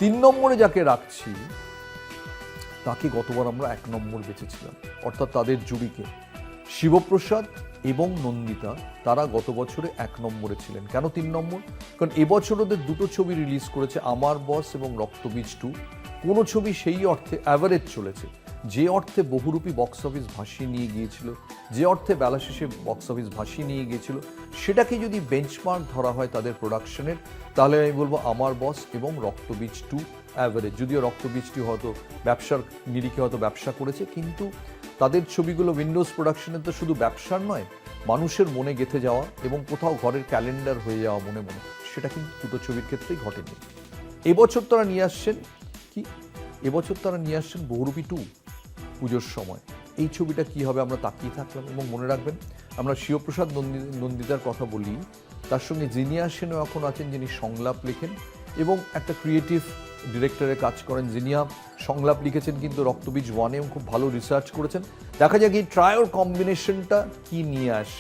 3 নম্বরে যাকে রাখছি তাকে গতবার আমরা 1 নম্বর বেঁচেছিলাম, অর্থাৎ তাদের জুড়িকে শিবপ্রসাদ এবং নন্দিতা, তারা গত বছরে 1 নম্বরে ছিলেন। কেন 3 নম্বর? কারণ এবছর ওদের দুটো ছবি রিলিজ করেছে, আমার বস এবং রক্তবীজ 2। কোনো ছবি সেই অর্থে অ্যাভারেজ চলেছে, যে অর্থে বহুরূপী বক্স অফিস ভাসিয়ে নিয়ে গিয়েছিল, যে অর্থে বেলা শেষে বক্স অফিস ভাসিয়ে নিয়ে গিয়েছিল, সেটাকে যদি বেঞ্চমার্ক ধরা হয় তাদের প্রোডাকশনের, তাহলে আমি বলবো আমার বস এবং রক্তবীজ 2 অ্যাভারেজ। যদিও রক্তবীজ 2 হয়তো ব্যবসার নিরিখে হয়তো ব্যবসা করেছে, কিন্তু তাদের ছবিগুলো উইন্ডোজ প্রোডাকশনের তো শুধু ব্যবসার নয়, মানুষের মনে গেঁথে যাওয়া এবং কোথাও ঘরের ক্যালেন্ডার হয়ে যাওয়া মনে মনে, সেটা কিন্তু দুটো ছবির ক্ষেত্রেই ঘটেনি। এবছর তারা নিয়ে আসছেন কি? এবছর তারা নিয়ে আসছেন বহুরূপী 2 পুজোর সময়। এই ছবিটা কি হবে আমরা তাকিয়ে থাকলাম। এবং মনে রাখবেন, আমরা শিবপ্রসাদ নন্দিতার কথা বলি, তার সঙ্গে জিনিয়া সেনও এখন আছেন, যিনি সংলাপ লেখেন এবং একটা ক্রিয়েটিভ ডিরেক্টরের কাজ করেন। জিনিয়া সংলাপ লিখেছেন কিন্তু রক্তবীজ 1 এবং খুব ভালো রিসার্চ করেছেন। দেখা যাক এই ট্রায়োর কম্বিনেশনটা কি নিয়ে আসে।